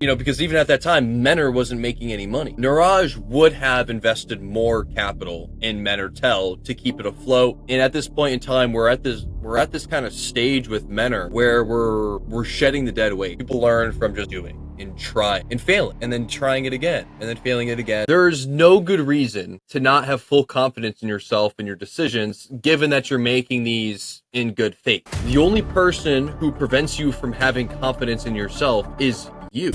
Because even at that time, Mennr wasn't making any money. Niraj would have invested more capital in Mennr to keep it afloat. And at this point in time, we're at this kind of stage with Mennr where we're shedding the dead weight. People learn from just doing and trying and failing and then trying it again and then failing it again. There's no good reason to not have full confidence in yourself and your decisions, given that you're making these in good faith. The only person who prevents you from having confidence in yourself is you.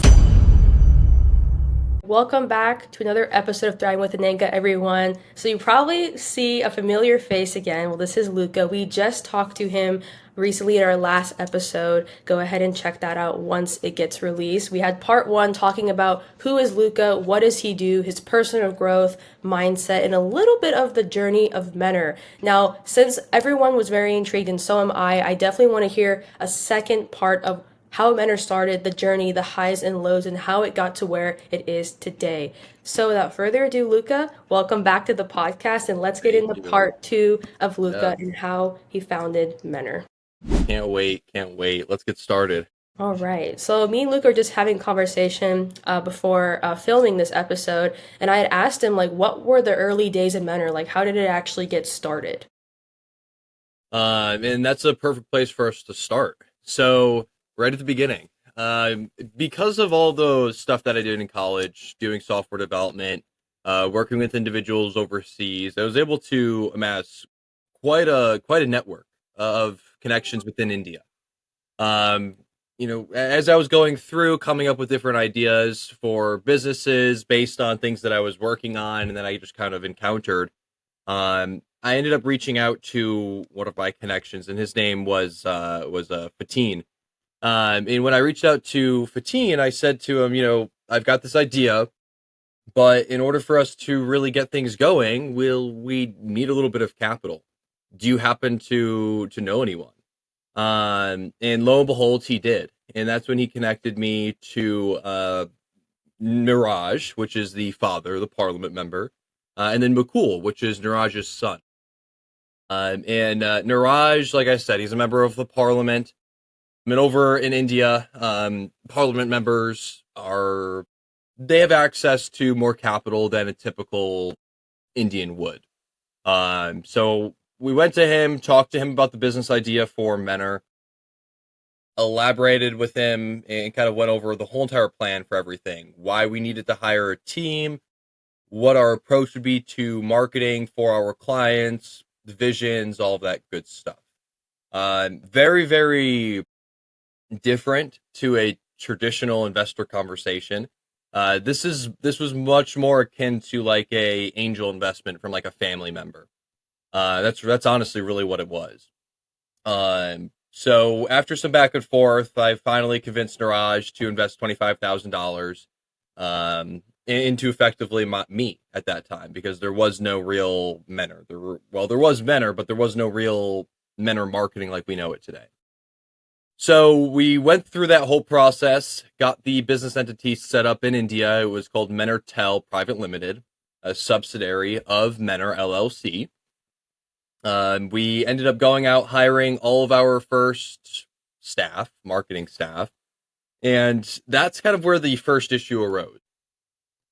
Welcome back to another episode of Thriving with Ananga, everyone. So you probably see a familiar face again. Well, this is Luca. We just talked to him recently in our last episode. Go ahead and check that out once it gets released. We had part one talking about who is Luca, what does he do, his personal growth, mindset, and a little bit of the journey of Mennr. Now, since everyone was very intrigued, and so am I definitely want to hear a second part of how Mennr started, the journey, the highs and lows, and how it got to where it is today. So without further ado, Luca, welcome back to the podcast, and let's get into part two of Luca and how he founded Mennr. Can't wait. Let's get started. All right. So me and Luca are just having conversation before filming this episode, and I had asked him, like, what were the early days of Mennr? Like, how did it actually get started? And that's a perfect place for us to start. So right at the beginning, because of all the stuff that I did in college, doing software development, working with individuals overseas, I was able to amass quite a network of connections within India. As I was going through, coming up with different ideas for businesses based on things that I was working on, and then I just kind of encountered. I ended up reaching out to one of my connections, and his name was Pt.2. And when I reached out to Pt.2, I said to him, I've got this idea, but in order for us to really get things going, we need a little bit of capital. Do you happen to know anyone? And lo and behold, he did. And that's when he connected me to Niraj, which is the father, the parliament member, and then Mukul, which is Niraj's son. And Niraj, like I said, he's a member of the parliament. I mean, over in India, parliament members they have access to more capital than a typical Indian would. So we went to him, talked to him about the business idea for Mennr, elaborated with him, and kind of went over the whole entire plan for everything. Why we needed to hire a team, what our approach would be to marketing for our clients, the visions, all of that good stuff. Very, very different to a traditional investor conversation. This was much more akin to like a angel investment from like a family member. That's honestly really what it was. So after some back and forth, I finally convinced Niraj to invest $25,000 into effectively me at that time, because there was no real Mennr. There was Mennr, but there was no real Mennr marketing like we know it today. So we went through that whole process, got the business entity set up in India. It was called Mennr Private Limited, a subsidiary of Mennr LLC. We ended up going out, hiring all of our first staff, marketing staff, and that's kind of where the first issue arose.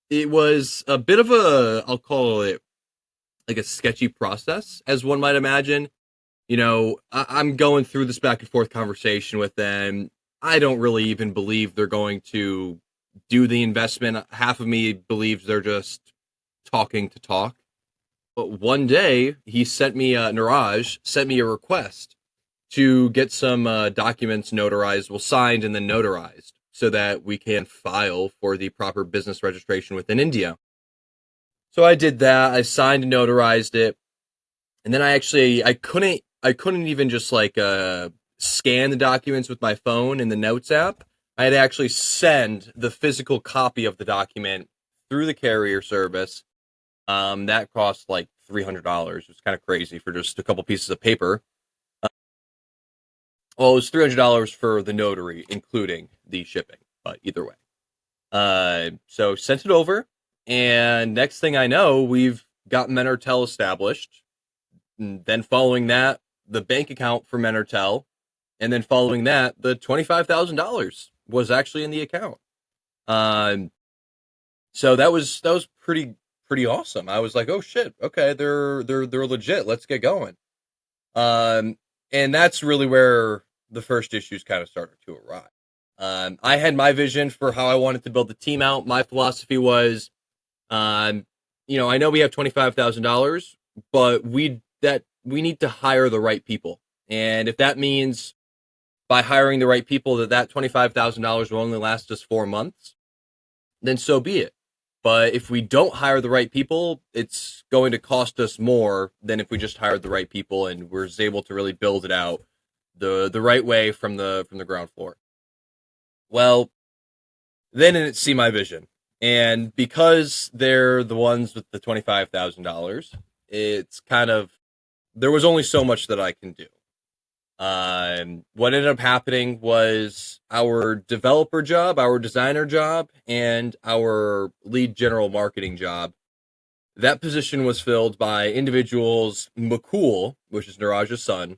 It was a bit of I'll call it like a sketchy process, as one might imagine. I'm going through this back and forth conversation with them. I don't really even believe they're going to do the investment. Half of me believes they're just talking to talk. But one day, Niraj sent me a request to get some documents notarized, signed and then notarized, so that we can file for the proper business registration within India. So I did that. I signed and notarized it. And then I couldn't even just scan the documents with my phone in the Notes app. I had to actually send the physical copy of the document through the carrier service. That cost like $300. It's kind of crazy for just a couple pieces of paper. Well, it was $300 for the notary, including the shipping, but either way. So sent it over, and next thing I know, we've got Mennr established. And then following that, the bank account for Mennr, and then following that, the $25,000 was actually in the account. Um, so that was pretty awesome. I was like, oh shit, okay, they're legit. Let's get going. Um, and that's really where the first issues kind of started to arrive. I had my vision for how I wanted to build the team out. My philosophy was, um, I know we have $25,000, but we need to hire the right people, and if that means by hiring the right people that $25,000 will only last us 4 months, then so be it. But if we don't hire the right people, it's going to cost us more than if we just hired the right people and we're able to really build it out the right way from the ground floor. Well, then it see my vision, and because they're the ones with the $25,000, it's kind of there was only so much that I can do. What ended up happening was our developer job, our designer job, and our lead general marketing job. That position was filled by individuals, McCool, which is Niraj's son,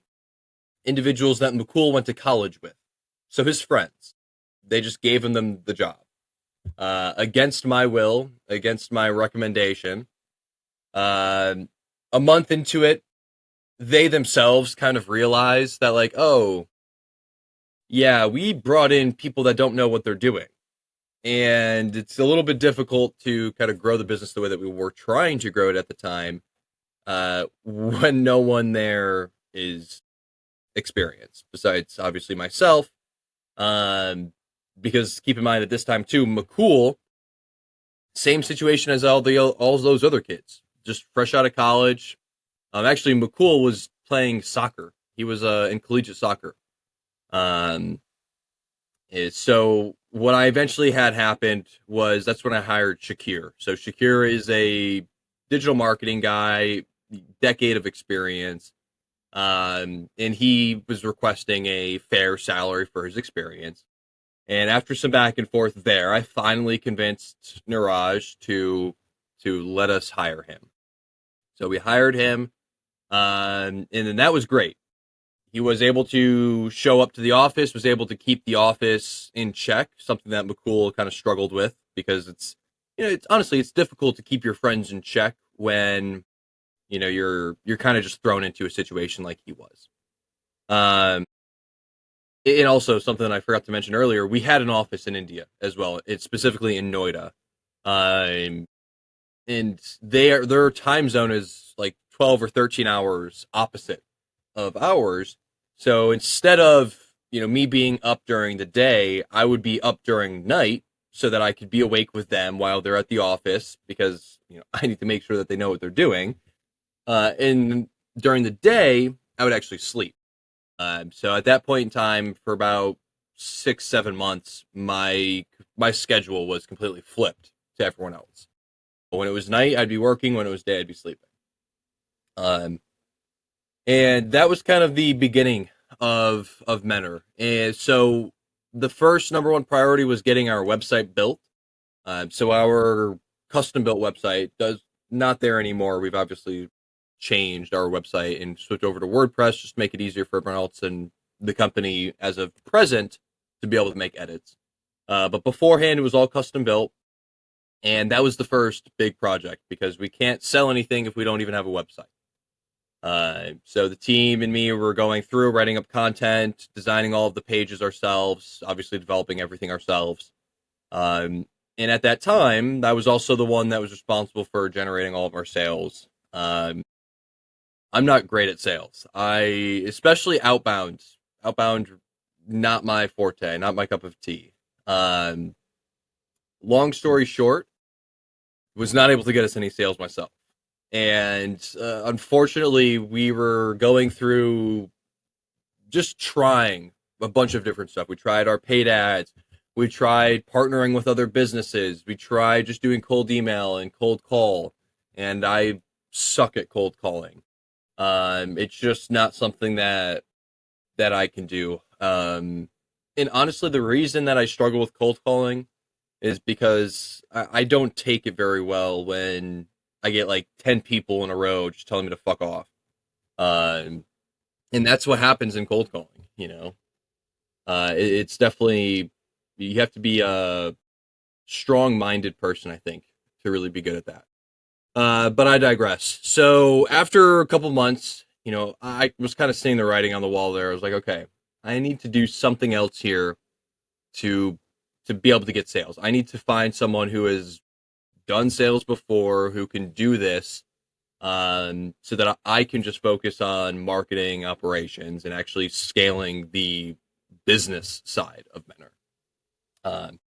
individuals that McCool went to college with. So his friends. They just gave him the job. Against my will, against my recommendation. Uh, a month into it, they themselves kind of realized that, like, oh, yeah, we brought in people that don't know what they're doing. And it's a little bit difficult to kind of grow the business the way that we were trying to grow it at the time, when no one there is experienced, besides obviously myself. Um, because keep in mind at this time too, McCool, same situation as all those other kids, just fresh out of college. Actually, McCool was playing soccer. He was in collegiate soccer. Um, so what I eventually had happened was that's when I hired Shakir. So Shakir is a digital marketing guy, decade of experience, and he was requesting a fair salary for his experience. And after some back and forth there, I finally convinced Niraj to let us hire him. So we hired him, and then that was great. He was able to show up to the office, was able to keep the office in check, something that McCool kind of struggled with because it's honestly it's difficult to keep your friends in check when you're kind of just thrown into a situation like he was. Um, and also something that I forgot to mention earlier, we had an office in India as well. It's specifically in Noida, um, and their time zone is like 12 or 13 hours opposite of ours. So instead of me being up during the day, I would be up during night so that I could be awake with them while they're at the office because I need to make sure that they know what they're doing. And during the day, I would actually sleep. So at that point in time, for about 6 7 months, my schedule was completely flipped to everyone else. When it was night, I'd be working. When it was day, I'd be sleeping. Um, and that was kind of the beginning of Mennr. And so the first number one priority was getting our website built. So our custom built website does not there anymore. We've obviously changed our website and switched over to WordPress just to make it easier for everyone else and the company as of present to be able to make edits. But beforehand, it was all custom built. And that was the first big project because we can't sell anything if we don't even have a website. So the team and me were going through, writing up content, designing all of the pages ourselves, obviously developing everything ourselves. Um, and at that time, I was also the one that was responsible for generating all of our sales. I'm not great at sales. Especially outbound, not my forte, not my cup of tea. Um, Long story short, was not able to get us any sales myself. And unfortunately, we were going through just trying a bunch of different stuff. We tried our paid ads. We tried partnering with other businesses. We tried just doing cold email and cold call. And I suck at cold calling. It's just not something that I can do. And honestly, the reason that I struggle with cold calling is because I don't take it very well when I get like 10 people in a row just telling me to fuck off. Um, and that's what happens in cold calling. It's definitely you have to be strong-minded person, I think, to really be good at that. But I digress. So after a couple months, I was kind of seeing the writing on the wall there. I was like, okay, I need to do something else here to be able to get sales. I need to find someone who has done sales before, who can do this, so that I can just focus on marketing operations and actually scaling the business side of Mennr. Um,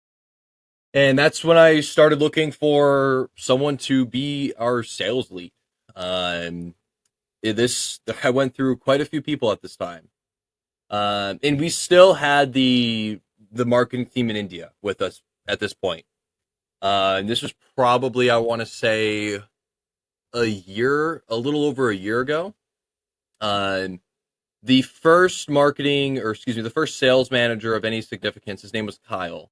and that's when I started looking for someone to be our sales lead. Um, this I went through quite a few people at this time, and we still had the marketing team in India with us at this point. And this was probably, I want to say, a little over a year ago. Um, the first the first sales manager of any significance, his name was Kyle.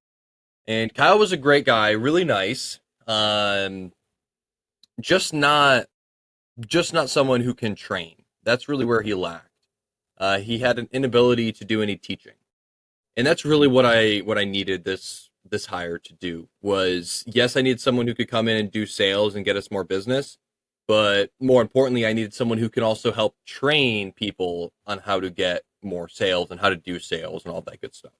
And Kyle was a great guy, really nice. Um, just not just not someone who can train. That's really where he lacked. He had an inability to do any teaching. And that's really what I needed this hire to do. Was, yes, I needed someone who could come in and do sales and get us more business, but more importantly, I needed someone who can also help train people on how to get more sales and how to do sales and all that good stuff.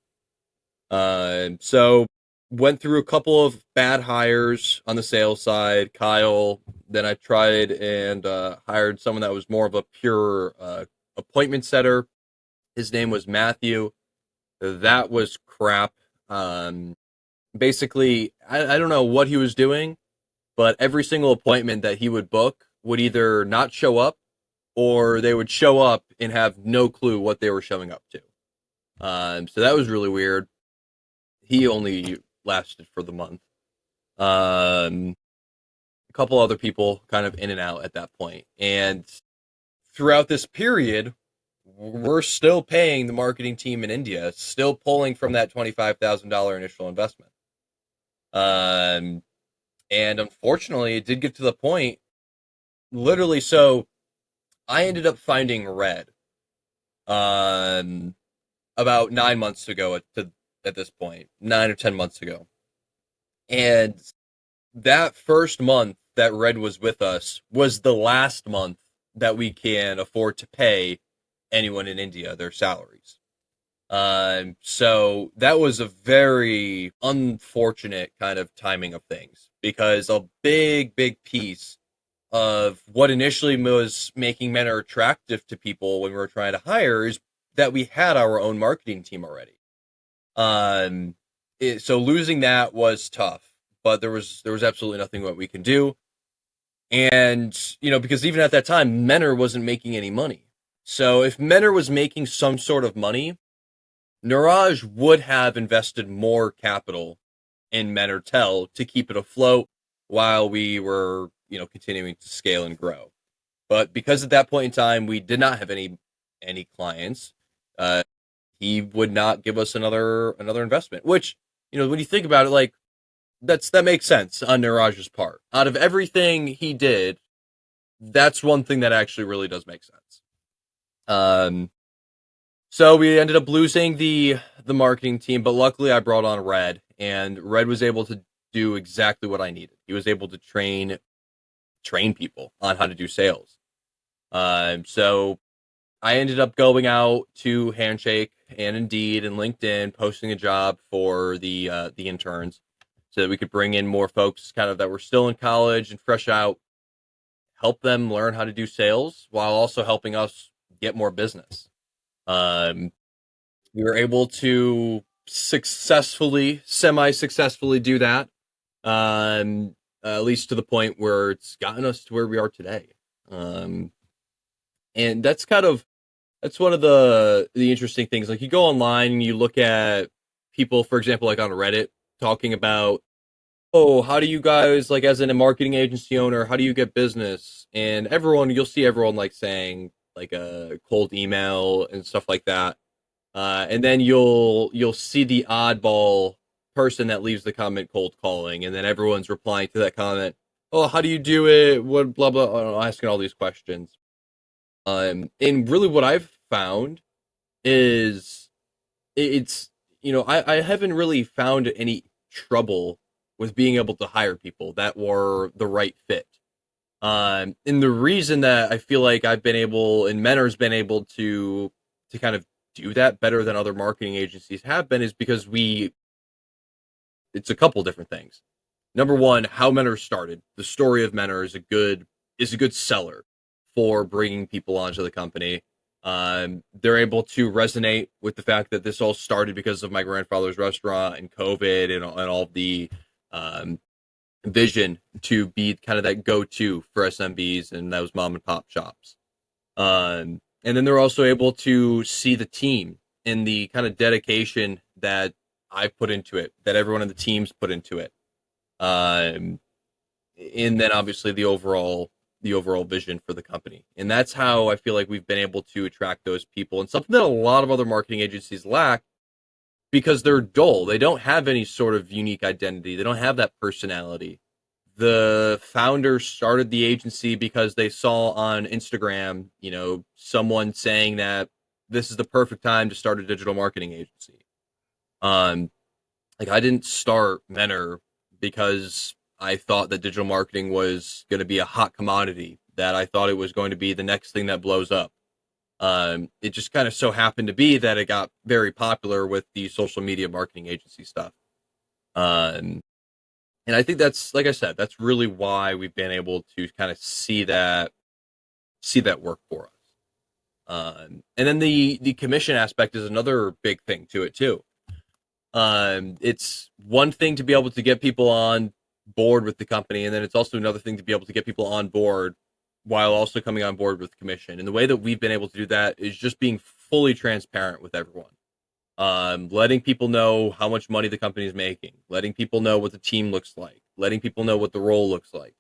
So went through a couple of bad hires on the sales side. Kyle. Then I tried and hired someone that was more of a pure appointment setter. His name was Matthew. That was crap. Basically, I don't know what he was doing, but every single appointment that he would book would either not show up, or they would show up and have no clue what they were showing up to. So that was really weird. He only lasted for the month. A couple other people kind of in and out at that point. And throughout this period, we're still paying the marketing team in India, still pulling from that $25,000 initial investment. And unfortunately, it did get to the point, literally, so I ended up finding Red um, about 9 months ago at this point, 9 or 10 months ago. And that first month that Red was with us was the last month that we can afford to pay anyone in India their salaries. So that was a very unfortunate kind of timing of things, because a big piece of what initially was making Mennr attractive to people when we were trying to hire is that we had our own marketing team already. So losing that was tough, but there was absolutely nothing what we can do. And, because even at that time, Mennr wasn't making any money. So if Mennr was making some sort of money, Niraj would have invested more capital in Mennr to keep it afloat while we were, continuing to scale and grow. But because at that point in time we did not have any clients, he would not give us another investment. Which, when you think about it, like, that makes sense on Niraj's part. Out of everything he did, that's one thing that actually really does make sense. So we ended up losing the marketing team, but luckily I brought on Red, and Red was able to do exactly what I needed. He was able to train people on how to do sales. So I ended up going out to Handshake and Indeed and LinkedIn, posting a job for the interns, so that we could bring in more folks kind of that were still in college and fresh out, help them learn how to do sales while also helping us get more business. We were able to semi-successfully do that, at least to the point where it's gotten us to where we are today. And that's one of the interesting things. Like, you go online and you look at people, for example, like on Reddit, talking about, oh, how do you guys, like, as a marketing agency owner, how do you get business? And you'll see everyone like saying like a cold email and stuff like that. And then you'll see the oddball person that leaves the comment cold calling, and then everyone's replying to that comment, oh, how do you do it? What, blah, blah, asking all these questions. And really what I've found is, it's, I haven't really found any trouble with being able to hire people that were the right fit. And the reason that I feel like I've been able, and Mennr's been able to kind of do that better than other marketing agencies have been, is because it's a couple different things. Number one, how Mennr started. The story of Mennr is a good seller for bringing people onto the company. They're able to resonate with the fact that this all started because of my grandfather's restaurant and COVID and all of the um, vision to be kind of that go-to for SMBs and those mom and pop shops. And then they're also able to see the team and the kind of dedication that I put into it, that everyone in the teams put into it. Um, and then obviously the overall vision for the company. And that's how I feel like we've been able to attract those people, and something that a lot of other marketing agencies lack because they're dull. They don't have any sort of unique identity. They don't have that personality. The founders started the agency because they saw on Instagram, someone saying that this is the perfect time to start a digital marketing agency. Um, like I didn't start Mennr because I thought that digital marketing was going to be a hot commodity, that I thought it was going to be the next thing that blows up. It just kind of so happened to be that it got very popular with the social media marketing agency stuff. Um, and I think that's, like I said, that's really why we've been able to kind of see that work for us. And then the commission aspect is another big thing to it too. It's one thing to be able to get people on board with the company, and then it's also another thing to be able to get people on board while also coming on board with commission. And the way that we've been able to do that is just being fully transparent with everyone. Letting people know how much money the company is making, letting people know what the team looks like, letting people know what the role looks like.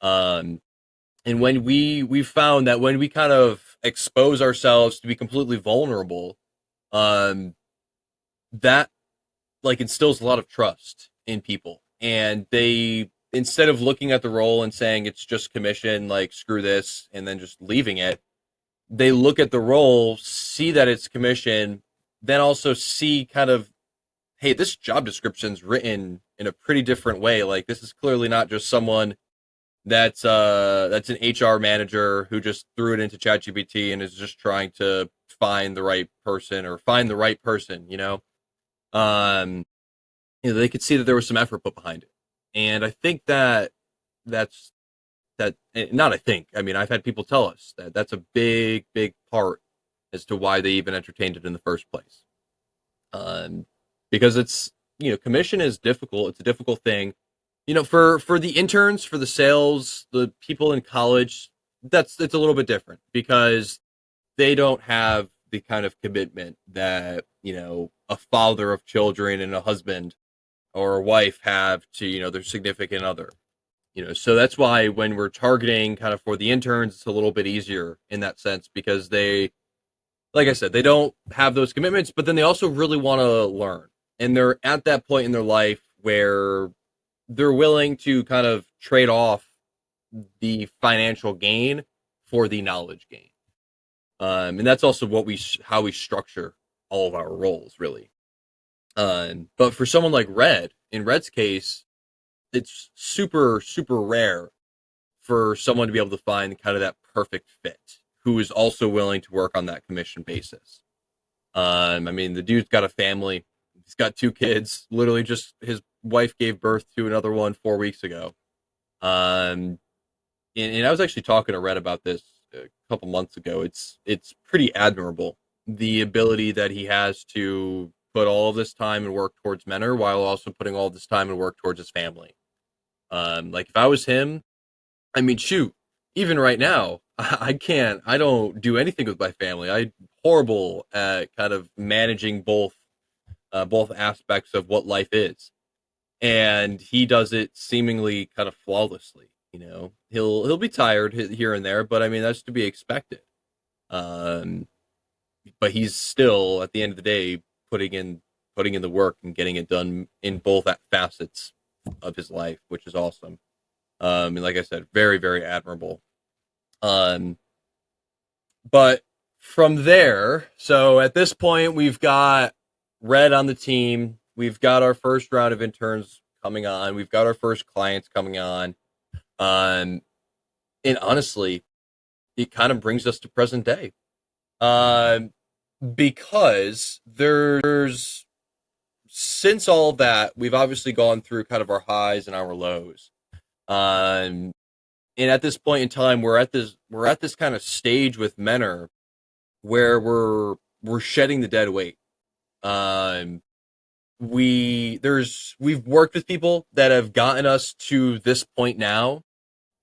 Um, and when we found that when we kind of expose ourselves to be completely vulnerable, um, that like instills a lot of trust in people, and they, instead of looking at the role and saying it's just commission, like screw this, and then just leaving it, they look at the role, see that it's commission, then also see kind of, hey, this job description's written in a pretty different way. Like this is clearly not just someone that's an HR manager who just threw it into ChatGPT and is just trying to find the right person or find the right person, Um, they could see that there was some effort put behind it. And I think that that's not, I think, I mean, I've had people tell us that that's a big part as to why they even entertained it in the first place. Um, because it's, commission is difficult. It's a difficult thing. For the interns, for the sales, the people in college, it's a little bit different because they don't have the kind of commitment that, a father of children and a husband or a wife have to, their significant other. So that's why when we're targeting kind of for the interns, it's a little bit easier in that sense because they, like I said, they don't have those commitments, but then they also really want to learn. And they're at that point in their life where they're willing to kind of trade off the financial gain for the knowledge gain. And that's also how we structure all of our roles, really. But for someone like Red, in Red's case, it's super rare for someone to be able to find kind of that perfect fit who is also willing to work on that commission basis. I mean, the dude's got a family. He's got 2 kids. Literally, just his wife gave birth to another one 4 weeks ago. And I was actually talking to Red about this a couple months ago. It's pretty admirable, the ability that he has to put all of this time and work towards Mennr while also putting all this time and work towards his family. Like if I was him, I mean, shoot, even right now, I don't do anything with my family. I'm horrible at kind of managing both aspects of what life is. And he does it seemingly kind of flawlessly. He'll be tired here and there, but I mean, that's to be expected. Um, but he's still at the end of the day putting in the work and getting it done in both facets of his life, which is awesome. And like I said, very admirable. Um, but from there, so at this point, we've got Red on the team. We've got our first round of interns coming on. We've got our first clients coming on. Um, and honestly, it kind of brings us to present day. Um, because there's since all of that, we've obviously gone through kind of our highs and our lows. Um, and at this point in time, we're at this kind of stage with Mennr where we're shedding the dead weight. Um, we've worked with people that have gotten us to this point now,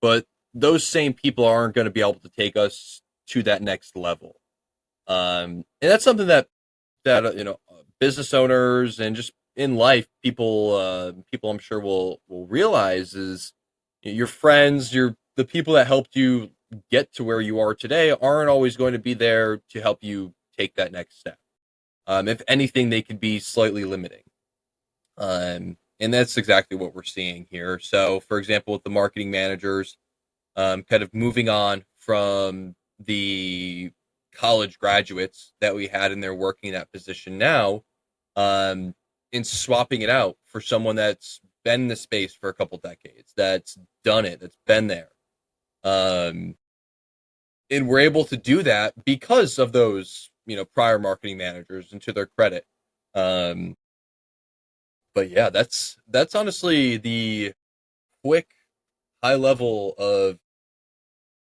but those same people aren't going to be able to take us to that next level. And that's something that business owners and just in life people I'm sure will realize is your friends, the people that helped you get to where you are today aren't always going to be there to help you take that next step. If anything, they can be slightly limiting. And that's exactly what we're seeing here. So, for example, with the marketing managers, kind of moving on from the college graduates that we had in there working that position now, um, and swapping it out for someone that's been in the space for a couple decades, that's done it, that's been there. Um, and we're able to do that because of those, prior marketing managers, and to their credit. Um, but yeah, that's honestly the quick high level of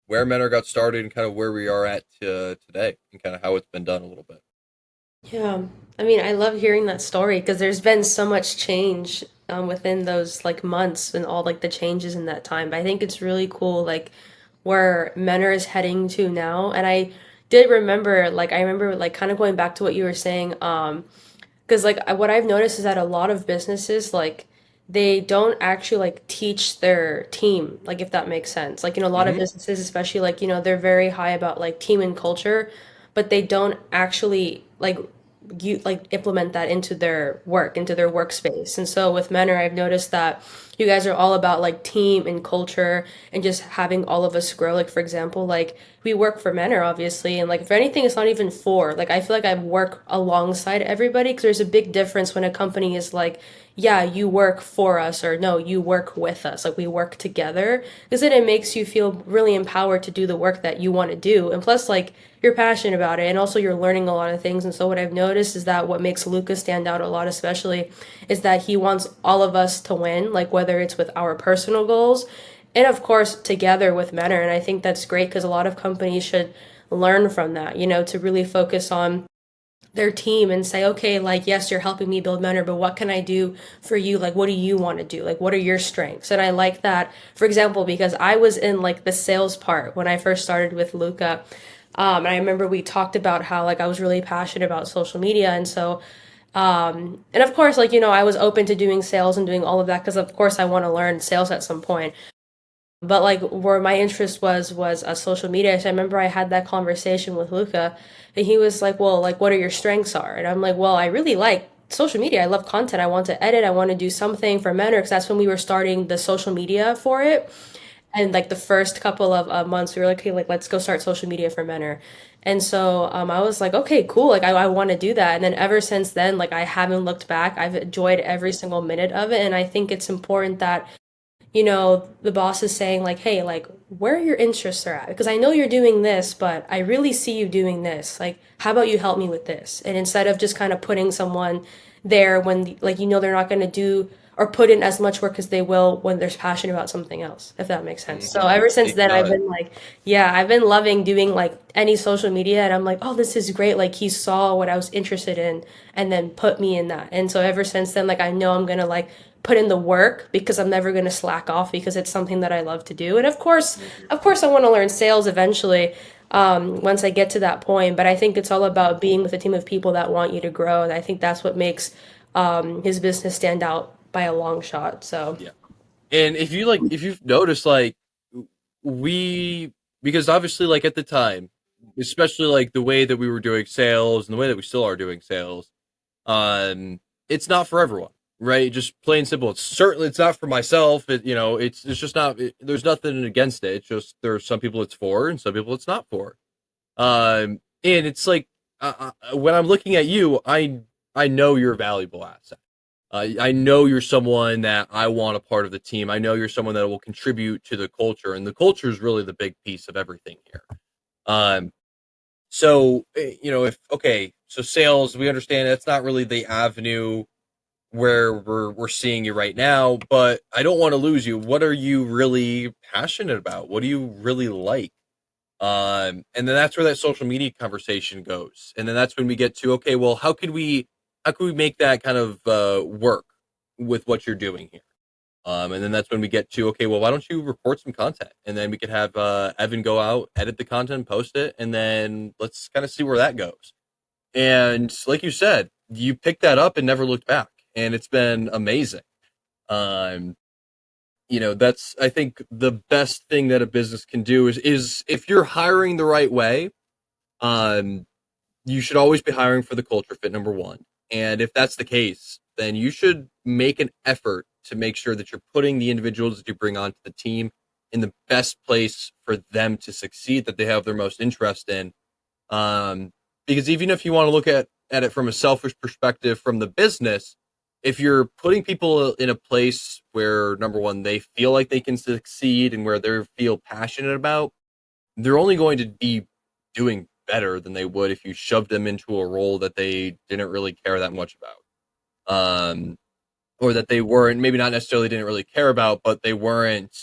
where Mennr got started and kind of where we are at today and kind of how it's been done a little bit. Yeah, I mean, I love hearing that story because there's been so much change within those like months and all like the changes in that time. But I think it's really cool, like where Menor is heading to now. And I remember like kind of going back to what you were saying, because like what I've noticed is that a lot of businesses like they don't actually like teach their team, like if that makes sense. Like, a lot of Hmm. businesses, especially like, they're very high about like team and culture, but they don't actually like you like implement that into their work, into their workspace. And so with Menor, I've noticed that you guys are all about like team and culture and just having all of us grow. Like for example, like we work for Menor obviously, and like if anything, it's not even for. Like I feel like I work alongside everybody because there's a big difference when a company is like, yeah, you work for us, or no, you work with us. Like we work together because then it makes you feel really empowered to do the work that you want to do. And plus, like you're passionate about it, and also you're learning a lot of things. And so what I've noticed is that what makes Luca stand out a lot, especially, is that he wants all of us to win, like whether it's with our personal goals and of course together with Mennr. And I think that's great because a lot of companies should learn from that, to really focus on their team and say, okay, like, yes, you're helping me build Mennr, but what can I do for you? Like, what do you want to do? Like, what are your strengths? And I like that, for example, because I was in like the sales part when I first started with Luca. And I remember we talked about how like I was really passionate about social media. And so, and of course, like, I was open to doing sales and doing all of that because, of course, I want to learn sales at some point. But like where my interest was social media. So I remember I had that conversation with Luca, and he was like, "Well, like what are your strengths are?" And I'm like, "Well, I really like social media. I love content. I want to edit. I want to do something for Mennr because that's when we were starting the social media for it. And like the first couple of months, we were like, okay, like let's go start social media for Mennr. And so I was like, okay, cool. Like I want to do that. And then ever since then, like I haven't looked back. I've enjoyed every single minute of it, and I think it's important that the boss is saying like, hey, like where your interests are at. Because I know you're doing this, but I really see you doing this. Like, how about you help me with this? And instead of just kind of putting someone there when like they're not going to do or put in as much work as they will when they're passionate about something else, if that makes sense. So Hmm. ever since It then I've does. been like, yeah, I've been loving doing like any social media, and I'm like, oh, this is great. Like he saw what I was interested in and then put me in that. And so ever since then, like I know I'm gonna like put in the work because I'm never going to slack off because it's something that I love to do. And of course, I want to learn sales eventually once I get to that point. But I think it's all about being with a team of people that want you to grow. And I think that's what makes his business stand out by a long shot. So, Yeah. And if you've noticed, like, we, because obviously, like, at the time, especially like the way that we were doing sales and the way that we still are doing sales, um, it's not for everyone, right? Just plain simple. It's not for myself. It's just not. There's nothing against it. It's just there are some people it's for and some people it's not for. And it's like when I'm looking at you, I know you're a valuable asset. I know you're someone that I want a part of the team. I know you're someone that will contribute to the culture, and the culture is really the big piece of everything here. Um, so if okay, so sales, we understand that's not really the avenue where we're seeing you right now, but I don't want to lose you. What are you really passionate about? What do you really like? And then that's where that social media conversation goes. And then that's when we get to, okay, well, how could we make that kind of work with what you're doing here? And then that's when we get to, okay, well, why don't you record some content? And then we could have Evan go out, edit the content, post it, and then let's kind of see where that goes. And like you said, you picked that up and never looked back. And it's been amazing. Um, that's, I think, the best thing that a business can do is if you're hiring the right way, um, you should always be hiring for the culture fit, number one. And if that's the case, then you should make an effort to make sure that you're putting the individuals that you bring onto the team in the best place for them to succeed, that they have their most interest in. Um, because even if you want to look at it from a selfish perspective from the business, if you're putting people in a place where, number one, they feel like they can succeed and where they feel passionate about, they're only going to be doing better than they would if you shoved them into a role that they didn't really care that much about. Or that they weren't, maybe not necessarily didn't really care about, but they weren't,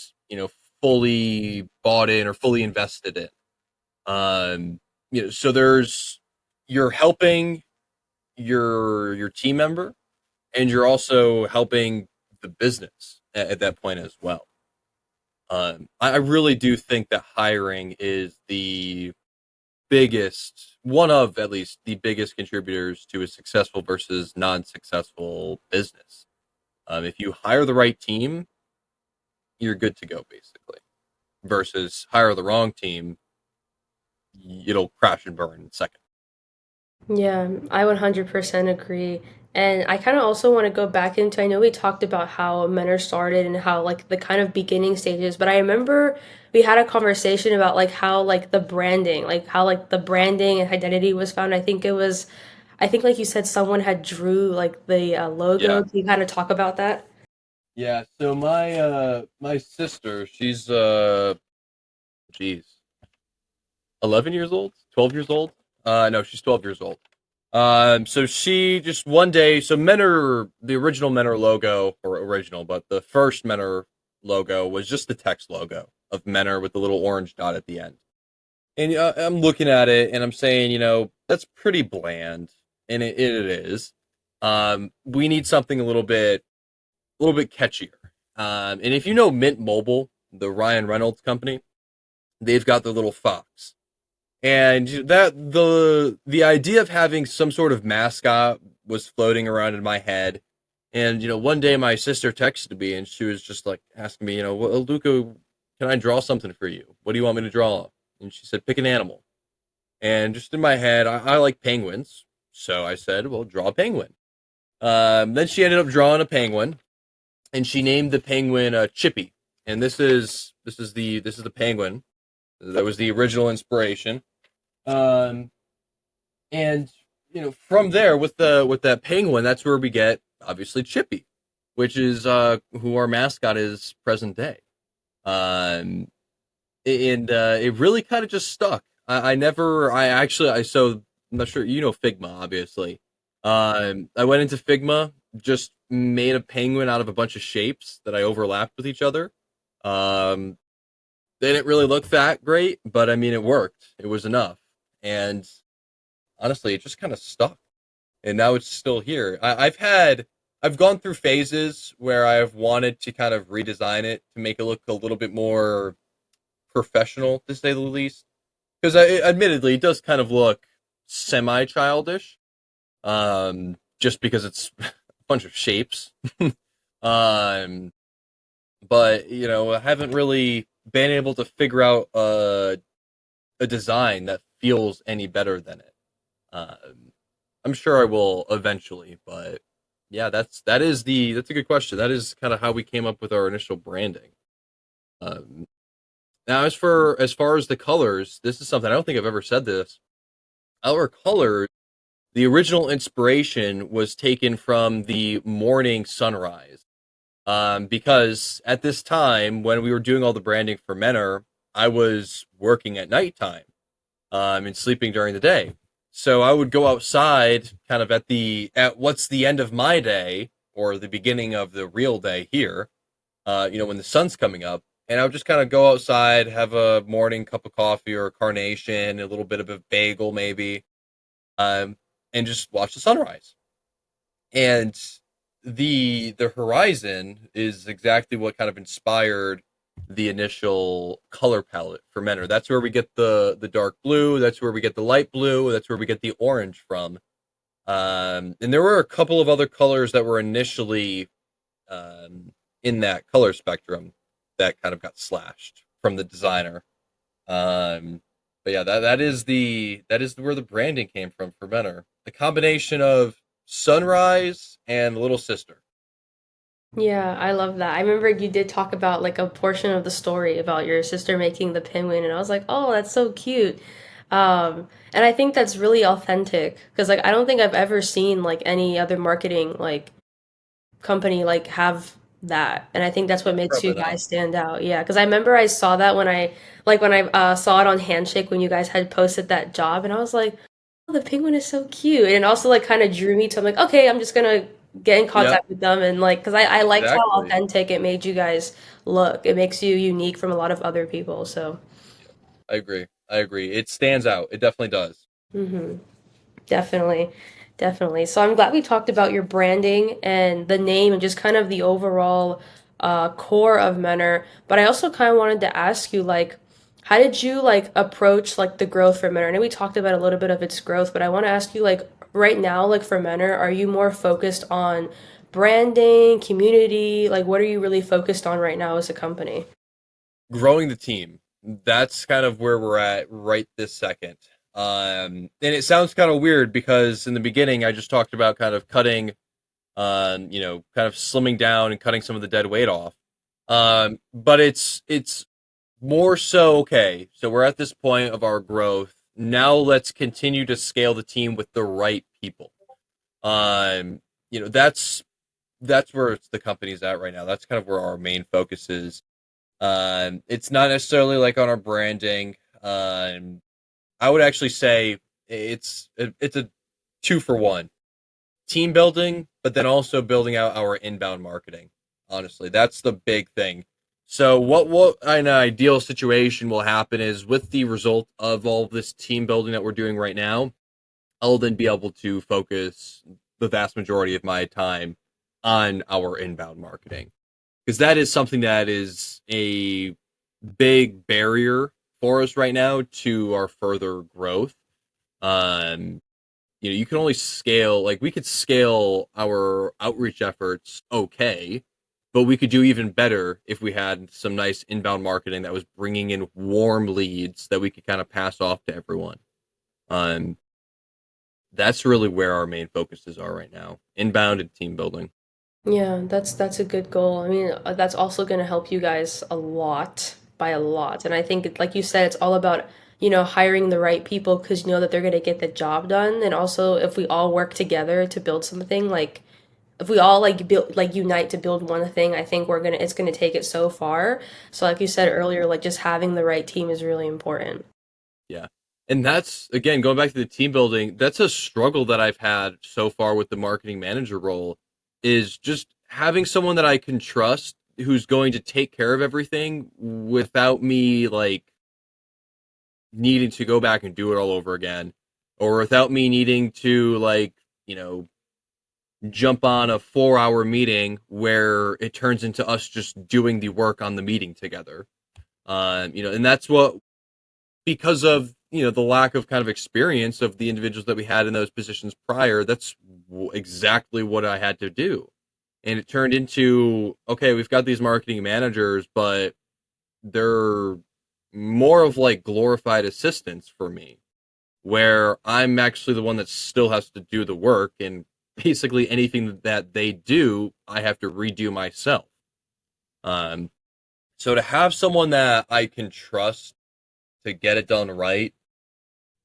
fully bought in or fully invested in. So you're helping your team member, and you're also helping the business at that point as well. I really do think that hiring is the biggest, one of at least the biggest contributors to a successful versus non-successful business. If you hire the right team, you're good to go, basically. Versus hire the wrong team, it'll crash and burn in seconds. Yeah, I 100% agree. And I kind of also want to go back into, I know we talked about how Mennr started and how like the kind of beginning stages, but I remember we had a conversation about like how like the branding, like how like the branding and identity was found. I think like you said, someone had drew like the logo. Yeah, Can you kind of talk about that? yeah. So my sister, she's geez, 11 years old, 12 years old. No, she's 12 years old. So she just one day, so Mennr, the original Mennr logo, or original, but the first Mennr logo was just the text logo of Mennr with the little orange dot at the end. And I'm looking at it and I'm saying, that's pretty bland, and it is. We need something a little bit catchier. And if you know Mint Mobile, the Ryan Reynolds company, they've got their little fox, and that the idea of having some sort of mascot was floating around in my head. And one day my sister texted me and she was just like asking me, well, Luca, can I draw something for you? What do you want me to draw? And she said, pick an animal. And just in my head, I like penguins, so I said, well, draw a penguin. Then she ended up drawing a penguin, and she named the penguin Chippy. And this is the penguin that was the original inspiration. Um, and from there with that penguin, that's where we get obviously Chippy, which is who our mascot is present day. Um, and it really kind of just stuck. I never, I actually, I so I'm not sure Figma, obviously. I went into Figma, just made a penguin out of a bunch of shapes that I overlapped with each other. Um, they didn't really look that great, but I mean, it worked. It was enough, and honestly, it just kind of stuck, and now it's still here. I've gone through phases where I've wanted to kind of redesign it to make it look a little bit more professional, to say the least. Because admittedly, it does kind of look semi childish, just because it's a bunch of shapes. um, but I haven't really been able to figure out a design that feels any better than it. Um, I'm sure I will eventually, but yeah, that's a good question. That is kind of how we came up with our initial branding. Um, Now, as far as the colors, this is something I don't think I've ever said this. Our colors the original inspiration was taken from the morning sunrise. Because at this time, when we were doing all the branding for Mennr, I was working at nighttime, and sleeping during the day. So I would go outside kind of at what's the end of my day or the beginning of the real day here, when the sun's coming up. And I would just kind of go outside, have a morning cup of coffee or a carnation, a little bit of a bagel maybe, um, and just watch the sunrise. And the horizon is exactly what kind of inspired the initial color palette for Mennr. That's where we get the dark blue. That's where we get the light blue. That's where we get the orange from. And there were a couple of other colors that were initially in that color spectrum that kind of got slashed from the designer. Um, but yeah, that is where the branding came from for Mennr. The combination of Sunrise and Little Sister. Yeah, I love that. I remember you did talk about like a portion of the story about your sister making the penguin, and I was like, oh, that's so cute. And I think that's really authentic because like I don't think I've ever seen like any other marketing like company like have that, and I think that's what makes you Probably not. guys stand out. Yeah, because I remember I saw that when I saw it on Handshake when you guys had posted that job, and I was like, oh, the penguin is so cute, and it also like kind of drew me to. I'm like, okay, I'm just gonna get in Yep, contact with them, and like because I liked how exactly. authentic it made you guys look. It makes you unique from a lot of other people. So. I agree. I agree. It stands out. It definitely does. Hmm. Definitely. Definitely. So I'm glad we talked about your branding and the name and just kind of the overall core of Mennr. But I also kind of wanted to ask you, like, how did you like approach like the growth for Mennr? I know we talked about a little bit of its growth, but I want to ask you, like, right now, like for Mennr, are you more focused on branding, community? Like, what are you really focused on right now as a company? Growing the team. That's kind of where we're at right this second. And it sounds kind of weird because in the beginning I just talked about kind of cutting, kind of slimming down and cutting some of the dead weight off. But it's more so okay. So we're at this point of our growth. Now let's continue to scale the team with the right people. Um, that's where the company's at right now. That's kind of where our main focus is. It's not necessarily like on our branding. I would actually say it's a two for one team building, but then also building out our inbound marketing. Honestly, that's the big thing. So what an ideal situation will happen is with the result of all this team building that we're doing right now, I'll then be able to focus the vast majority of my time on our inbound marketing because that is something that is a big barrier for us right now to our further growth. Um, you can only scale like we could scale our outreach efforts okay, but we could do even better if we had some nice inbound marketing that was bringing in warm leads that we could kind of pass off to everyone. Um, that's really where our main focuses are right now: inbound and team building. Yeah, that's a good goal. I mean, that's also going to help you guys a lot by a lot. And I think, like you said, it's all about, hiring the right people because you know that they're going to get the job done. And also, if we all work together to build something, like if we all like build like unite to build one thing, I think it's gonna take it so far. So like you said earlier, like just having the right team is really important. Yeah. And that's again going back to the team building, that's a struggle that I've had so far with the marketing manager role is just having someone that I can trust who's going to take care of everything without me like needing to go back and do it all over again or without me needing to you know jump on a 4-hour meeting where it turns into us just doing the work on the meeting together. And that's what because of the lack of kind of experience of the individuals that we had in those positions prior, that's exactly what I had to do. And it turned into, okay, we've got these marketing managers, but they're more of like glorified assistants for me, where I'm actually the one that still has to do the work, and basically anything that they do I have to redo myself. Um so to have someone that I can trust to get it done right,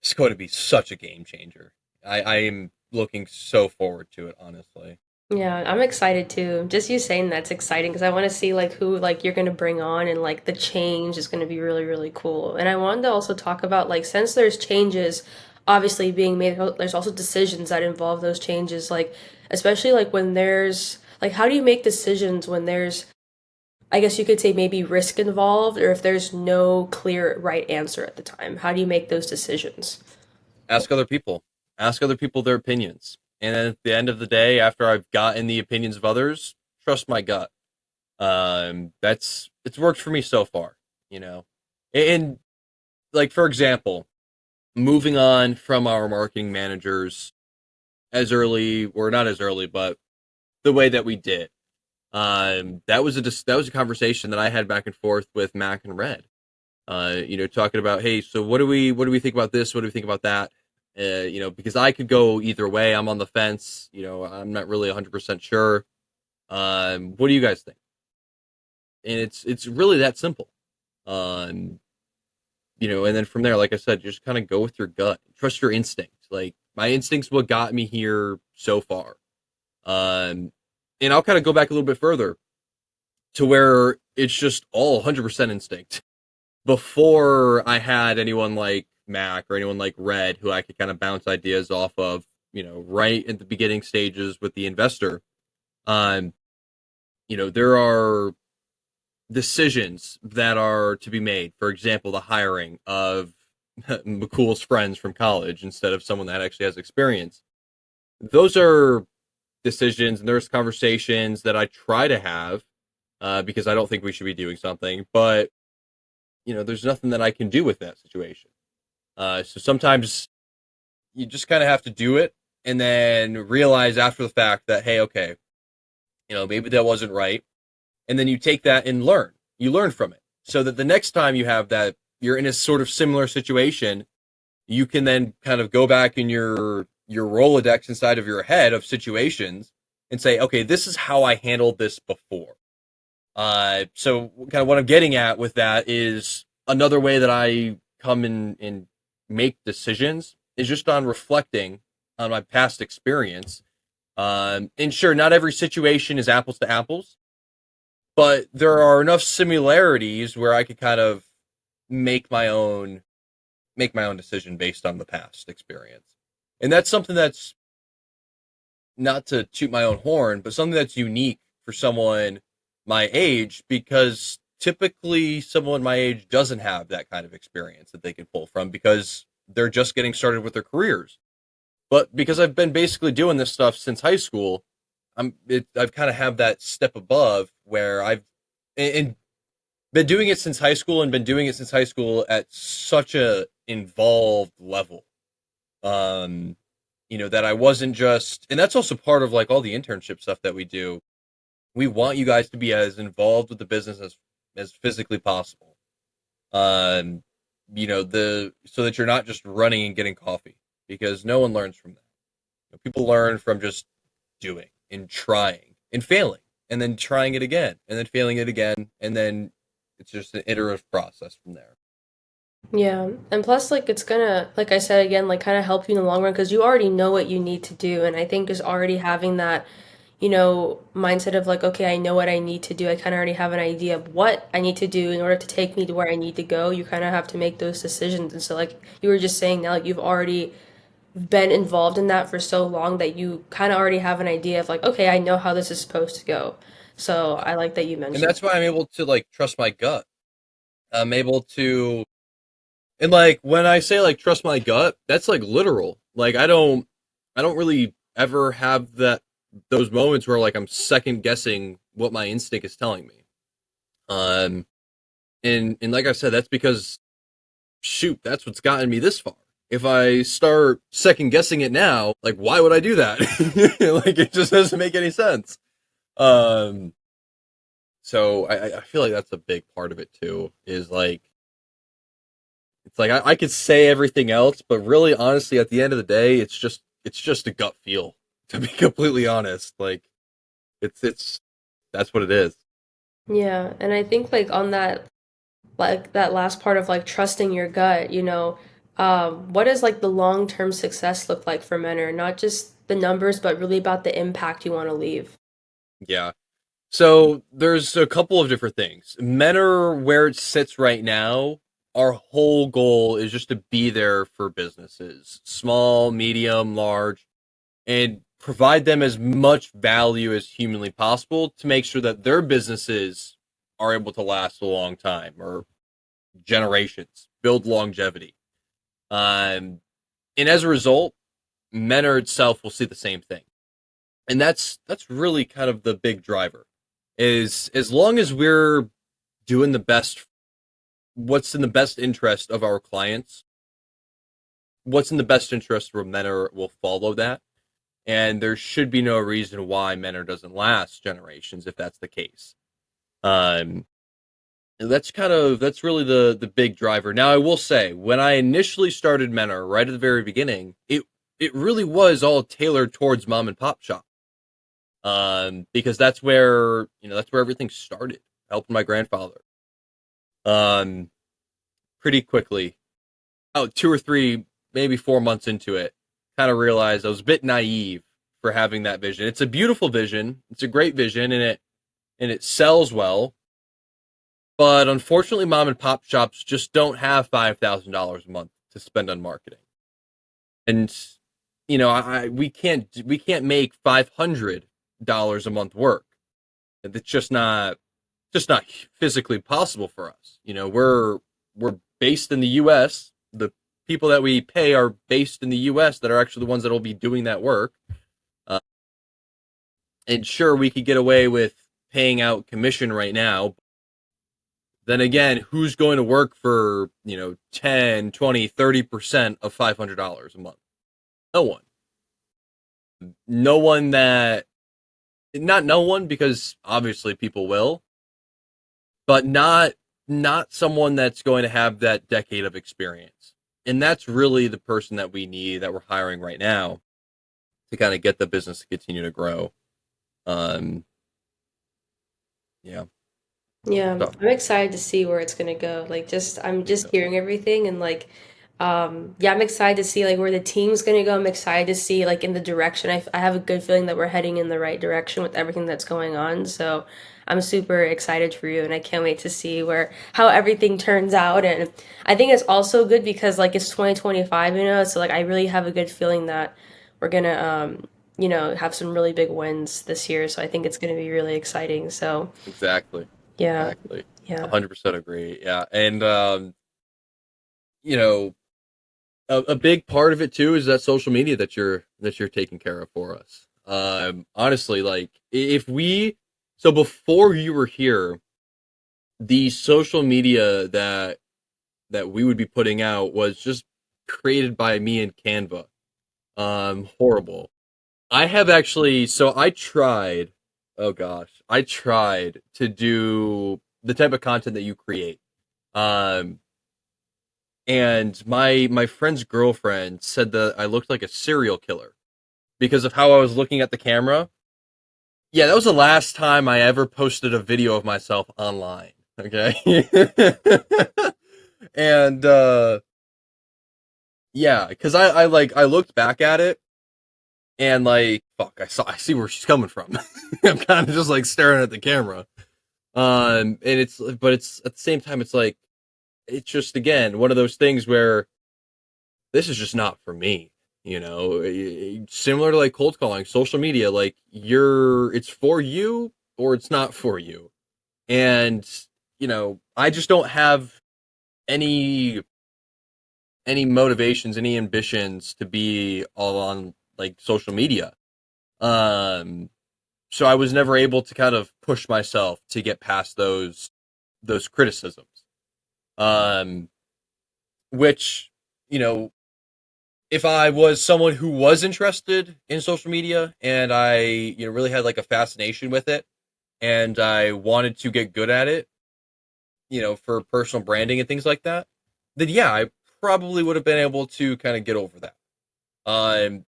it's going to be such a game changer. I am looking so forward to it, honestly. Yeah, I'm excited too. Just you saying that's exciting because I want to see like who like you're gonna bring on and like the change is gonna be really, really cool. And I wanted to also talk about like since there's changes obviously being made, there's also decisions that involve those changes, like especially like when there's like how do you make decisions when there's I guess you could say maybe risk involved or if there's no clear right answer at the time. How do you make those decisions? Ask other people. Ask other people their opinions. And then at the end of the day, after I've gotten the opinions of others, trust my gut. That's it's worked for me so far, you know. And like for example, moving on from our marketing managers as early or not as early, but the way that we did. That was a conversation that I had back and forth with Mac and Red. Talking about, hey, so what do we think about this? What do we think about that? Because I could go either way. I'm on the fence. I'm not really 100% sure. What do you guys think? And it's really that simple. Um, and then from there, like I said, just kind of go with your gut. Trust your instinct. Like my instincts, what got me here so far. Um, and I'll kind of go back a little bit further to where it's just all 100% instinct. Before I had anyone like Mac or anyone like Red who I could kind of bounce ideas off of, right at the beginning stages with the investor, um, there are decisions that are to be made. For example, the hiring of McCool's friends from college instead of someone that actually has experience. Those are decisions and there's conversations that I try to have because I don't think we should be doing something, but there's nothing that I can do with that situation. So sometimes you just kind of have to do it and then realize after the fact that, hey, okay, maybe that wasn't right. And then you take that and learn. You learn from it so that the next time you have that, you're in a sort of similar situation, you can then kind of go back in your Rolodex inside of your head of situations and say, okay, this is how I handled this before. So kind of what I'm getting at with that is another way that I come in and make decisions is just on reflecting on my past experience. And sure, not every situation is apples to apples, but there are enough similarities where I could kind of make my own make my own decision based on the past experience. And that's something that's not to toot my own horn, but something that's unique for someone my age because typically someone my age doesn't have that kind of experience that they can pull from because they're just getting started with their careers. But because I've been basically doing this stuff since high school, I've kind of have that step above where and been doing it since high school and been doing it since high school at such a involved level. Um, that I wasn't just, and that's also part of like all the internship stuff that we do. We want you guys to be as involved with the business as physically possible. Um, the so that you're not just running and getting coffee because no one learns from that. People learn from just doing and trying and failing and then trying it again and then failing it again and then it's just an iterative process from there. Yeah, and plus, like, it's gonna, like I said again, like, kind of help you in the long run because you already know what you need to do. And I think just already having that, mindset of like, okay, I know what I need to do. I kind of already have an idea of what I need to do in order to take me to where I need to go. You kind of have to make those decisions. And so, like, you were just saying now, like, you've already been involved in that for so long that you kind of already have an idea of like, okay, I know how this is supposed to go. So I like that you And mentioned. that's why I'm able to like trust my gut. I'm able to and like when I say like trust my gut, that's like literal. Like I don't really ever have those moments where like I'm second guessing what my instinct is telling me. Um and like I said, that's because shoot, that's what's gotten me this far. If I start second guessing it now, like why would I do that? Like it just doesn't make any sense. Um so I feel like that's a big part of it too, is like it's like I could say everything else, but really honestly at the end of the day, it's just a gut feel, to be completely honest. Like it's that's what it is. Yeah, and I think like that last part of like trusting your gut, what does like the long-term success look like for Menor? Not just the numbers, but really about the impact you want to leave. Yeah. So there's a couple of different things. Mennr, where it sits right now, our whole goal is just to be there for businesses, small, medium, large, and provide them as much value as humanly possible to make sure that their businesses are able to last a long time or generations, build longevity. And as a result, Mennr itself will see the same thing. And that's really kind of the big driver. Is as long as we're doing the best, what's in the best interest of our clients, what's in the best interest of Mennr will follow that. And there should be no reason why Mennr doesn't last generations if that's the case. Um, that's really the big driver. Now I will say, when I initially started Mennr, right at the very beginning, it really was all tailored towards mom and pop shop. Because that's where everything started. Helping my grandfather. Um, Pretty quickly, 2 or 3, maybe 4 months into it, kind of realized I was a bit naive for having that vision. It's a beautiful vision. It's a great vision, and it sells well. But unfortunately, mom and pop shops just don't have $5,000 a month to spend on marketing. And we can't make $500 a month work. It's just not physically possible for us. We're based in the U.S. The people that we pay are based in the U.S. that are actually the ones that will be doing that work. Uh, and sure, we could get away with paying out commission right now. Then again, who's going to work for 10, 20, 30% of $500 a month? No one. No one that not no one, because obviously people will, but not someone that's going to have that decade of experience. And that's really the person that we need, that we're hiring right now, to kind of get the business to continue to grow. Um, yeah. Yeah, So, I'm excited to see where it's gonna go. Like just I'm just yeah, hearing everything and like yeah, I'm excited to see like where the team's gonna go. I'm excited to see like in the direction. I have a good feeling that we're heading in the right direction with everything that's going on. So I'm super excited for you and I can't wait to see where how everything turns out. And I think it's also good because like it's 2025, so like I really have a good feeling that we're gonna have some really big wins this year. So I think it's gonna be really exciting. So exactly. yeah. Exactly. Yeah. 100% agree. Yeah. And, you know, a big part of it too is that social media that you're taking care of for us. Honestly, like if we, so before you were here, the social media that we would be putting out was just created by me and Canva. Horrible. I have actually, so I tried, oh gosh, I tried to do the type of content that you create. Um, and my friend's girlfriend said that I looked like a serial killer because of how I was looking at the camera. Yeah, that was the last time I ever posted a video of myself online. Okay. And yeah, because I looked back at it and like fuck, I see where she's coming from. I'm kind of just like staring at the camera. And it's at the same time it's like it's just again one of those things where this is just not for me. Similar to like cold calling, social media, like it's for you or it's not for you. And I just don't have any motivations, any ambitions to be all on like social media. Um, so I was never able to kind of push myself to get past those criticisms. Um, which you know, if I was someone who was interested in social media and I really had like a fascination with it and I wanted to get good at it, for personal branding and things like that, then yeah, I probably would have been able to kind of get over that. Um,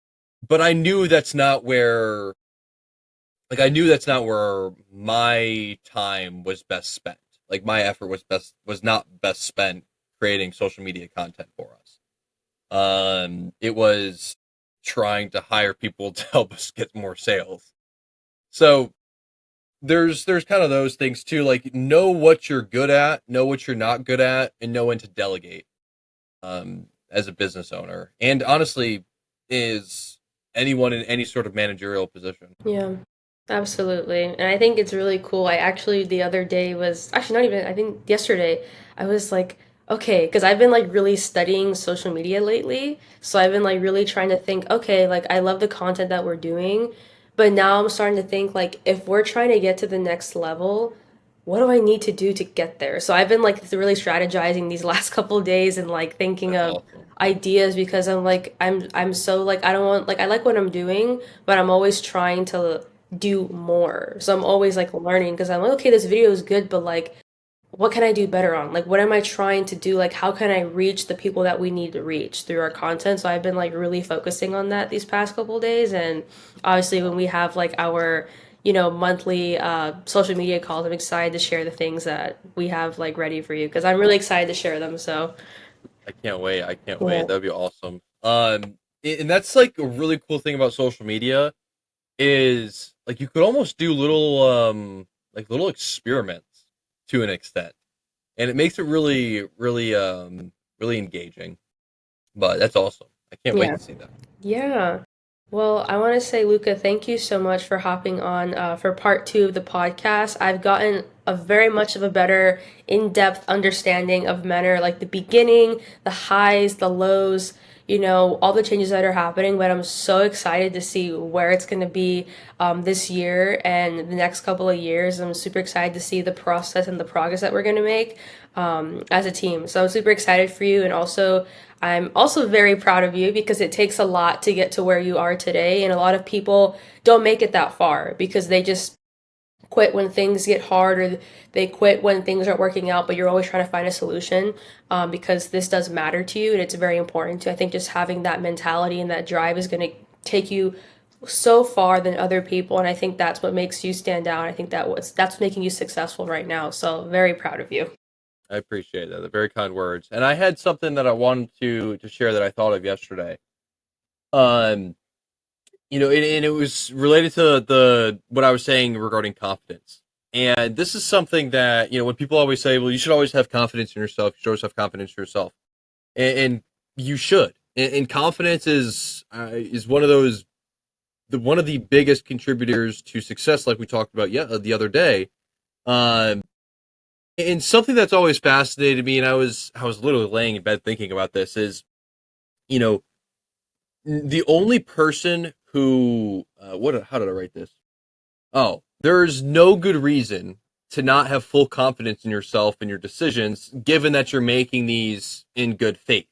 but I knew that's not where my time was best spent. Like my effort was not best spent creating social media content for us. It was trying to hire people to help us get more sales. So there's kind of those things too, like know what you're good at, know what you're not good at, and know when to delegate as a business owner. And honestly, is anyone in any sort of managerial position. Yeah, absolutely. And I think it's really cool. I actually, the other day was actually not even, I think yesterday, I was like, okay, because I've been like really studying social media lately. So I've been like really trying to think, okay, like I love the content that we're doing, but now I'm starting to think like if we're trying to get to the next level, what do I need to do to get there? So I've been like really strategizing these last couple of days and like thinking That's of awesome. ideas because I'm so like I don't want like I like what I'm doing, but I'm always trying to do more. So I'm always like learning because I'm like, okay, this video is good, but like what can I do better on? Like what am I trying to do? Like how can I reach the people that we need to reach through our content? So I've been like really focusing on that these past couple of days and obviously when we have like our monthly social media calls, I'm excited to share the things that we have like ready for you because I'm really excited to share them. So I can't wait. I can't yeah. wait. That'd be awesome. And that's like a really cool thing about social media is like you could almost do little experiments to an extent, and it makes it really engaging. But that's awesome. I can't wait Yeah. to see that. Yeah. Well, I want to say, Luca, thank you so much for hopping on for part two of the podcast. I've gotten a very much of a better in-depth understanding of Mennr, like the beginning, the highs, the lows, all the changes that are happening. But I'm so excited to see where it's going to be this year and the next couple of years. I'm super excited to see the process and the progress that we're going to make as a team. So I'm super excited for you, and also I'm also very proud of you because it takes a lot to get to where you are today. And a lot of people don't make it that far because they just quit when things get hard or they quit when things aren't working out, but you're always trying to find a solution because this does matter to you and it's very important to. I think just having that mentality and that drive is going to take you so far than other people. And I think that's what makes you stand out. I think that's making you successful right now. So very proud of you. I appreciate that. The very kind words. And I had something that I wanted to share that I thought of yesterday. Um, and it was related to the what I was saying regarding confidence. And this is something that when people always say, "Well, you should always have confidence in yourself. You should always have confidence in yourself," and you should. And confidence is one of one of the biggest contributors to success, like we talked about the other day. Um, and something that's always fascinated me, and I was literally laying in bed thinking about this, is you know the only person who what how did I write this? Oh, there's no good reason to not have full confidence in yourself and your decisions, given that you're making these in good faith.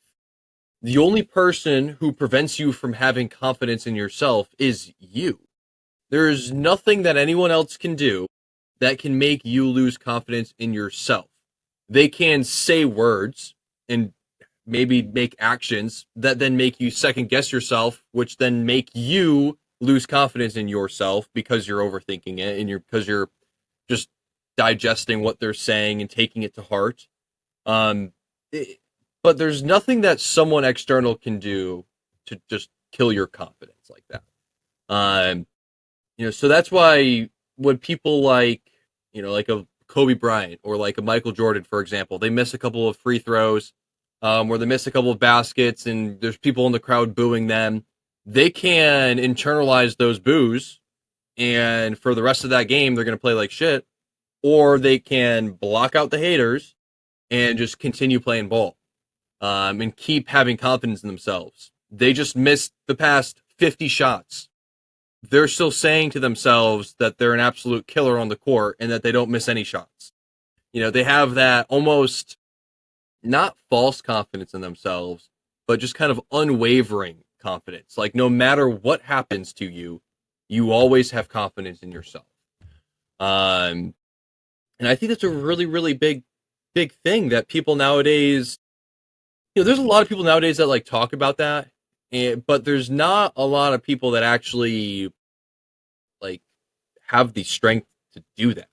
The only person who prevents you from having confidence in yourself is you. There is nothing that anyone else can do that can make you lose confidence in yourself. They can say words and maybe make actions that then make you second guess yourself, which then make you lose confidence in yourself because you're overthinking it and because you're just digesting what they're saying and taking it to heart. Um, it- but there's nothing that someone external can do to just kill your confidence like that. Um, so that's why when people like a Kobe Bryant or like a Michael Jordan, for example, they miss a couple of free throws, or they miss a couple of baskets, and there's people in the crowd booing them. They can internalize those boos, and for the rest of that game, they're going to play like shit, or they can block out the haters and just continue playing ball, and keep having confidence in themselves. They just missed the past 50 shots. They're still saying to themselves that they're an absolute killer on the court and that they don't miss any shots. They have that almost not false confidence in themselves, but just kind of unwavering confidence. Like no matter what happens to you, you always have confidence in yourself. Um, and I think that's a really, really big thing that people nowadays, there's a lot of people nowadays that like talk about that, but there's not a lot of people that actually like have the strength to do that.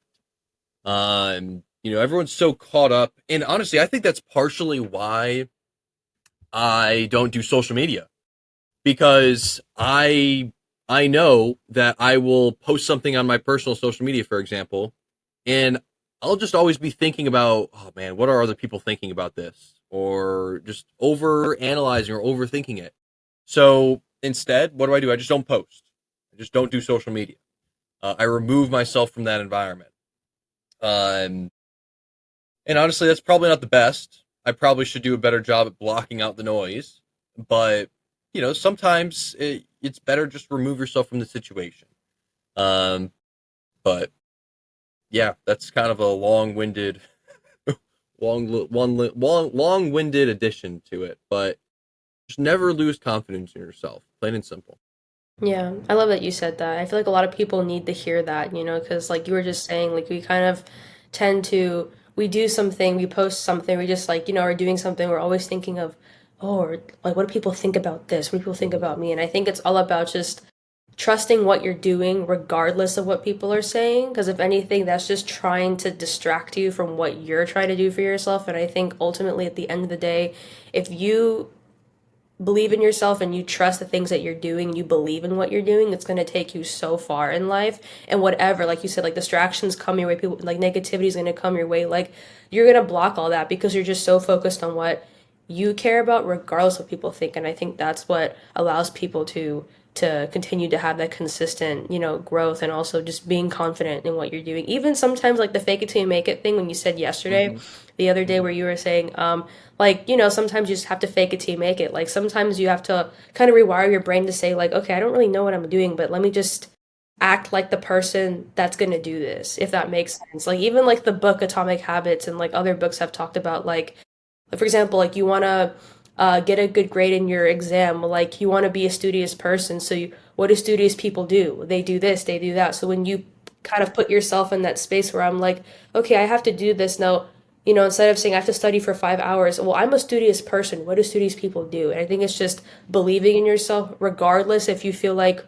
Everyone's so caught up, and honestly, I think that's partially why I don't do social media because I know that I will post something on my personal social media, for example, and I'll just always be thinking about, oh man, what are other people thinking about this? Or just over analyzing or overthinking it. So instead, what do? I just don't post. I just don't do social media. I remove myself from that environment. Um, and honestly, that's probably not the best. I probably should do a better job at blocking out the noise. But, sometimes it's better just remove yourself from the situation. Um, but yeah, that's kind of a long-winded, long-winded addition to it. But just never lose confidence in yourself, plain and simple. Yeah, I love that you said that. I feel like a lot of people need to hear that, because like you were just saying, like we kind of tend to, we do something, we post something, we just like, are doing something, we're always thinking of, oh, or like, what do people think about this? What do people think about me? And I think it's all about just trusting what you're doing, regardless of what people are saying. Because if anything, that's just trying to distract you from what you're trying to do for yourself. And I think ultimately, at the end of the day, if you believe in yourself and you trust the things that you're doing, you believe in what you're doing, it's going to take you so far in life. And whatever, like you said, like distractions come your way, people like negativity is going to come your way, like you're going to block all that because you're just so focused on what you care about regardless of what people think. And I think that's what allows people to continue to have that consistent, growth, and also just being confident in what you're doing. Even sometimes like the fake it till you make it thing, when you said yesterday, Mm-hmm. the other day, Mm-hmm. where you were saying, like, sometimes you just have to fake it till you make it. Like sometimes you have to kind of rewire your brain to say like, okay, I don't really know what I'm doing, but let me just act like the person that's going to do this, if that makes sense. Like even like the book Atomic Habits and like other books have talked about like, for example, like you want to get a good grade in your exam, like you want to be a studious person. So what do studious people do? They do this, they do that. So when you kind of put yourself in that space where I'm like, okay, I have to do this now, instead of saying I have to study for 5 hours, well, I'm a studious person. What do studious people do? And I think it's just believing in yourself, regardless if you feel like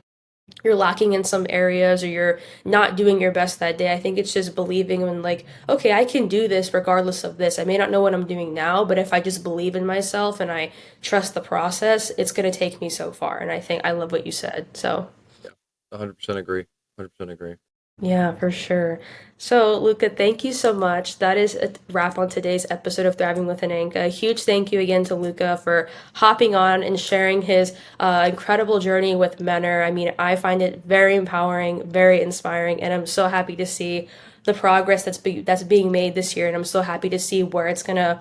you're lacking in some areas or you're not doing your best that day. I think it's just believing in like, okay, I can do this regardless of this. I may not know what I'm doing now, but if I just believe in myself and I trust the process, it's going to take me so far. And I think I love what you said. So, Yeah, 100% agree. 100% agree. yeah, for sure. So, Luca, thank you so much. That is a wrap on today's episode of Thriving with an Anka. A huge thank you again to Luca for hopping on and sharing his incredible journey with Mennr. I mean, I find it very empowering, very inspiring, and I'm so happy to see the progress that's being made this year, and I'm so happy to see where it's gonna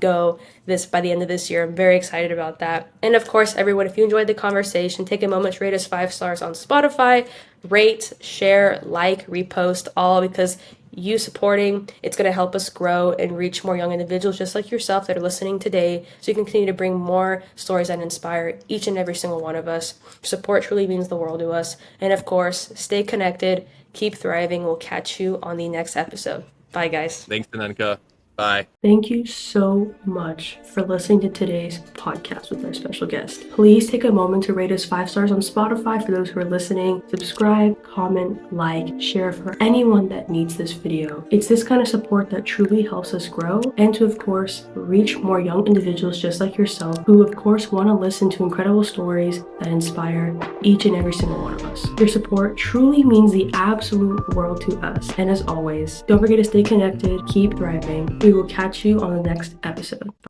go this by the end of this year. I'm very excited about that. And of course, everyone, if you enjoyed the conversation, take a moment to rate us 5 stars on Spotify, rate, share, like, repost, all because you supporting it's going to help us grow and reach more young individuals just like yourself that are listening today, so you can continue to bring more stories that inspire each and every single one of us. Support truly means the world to us. And of course, stay connected, keep thriving. We'll catch you on the next episode. Bye, guys. Thanks, Anenka. Bye. Thank you so much for listening to today's podcast with our special guest. Please take a moment to rate us 5 stars on Spotify for those who are listening. Subscribe, comment, like, share for anyone that needs this video. It's this kind of support that truly helps us grow and to, of course, reach more young individuals just like yourself who, of course, want to listen to incredible stories that inspire each and every single one of us. Your support truly means the absolute world to us. And as always, don't forget to stay connected, keep thriving. We will catch you on the next episode.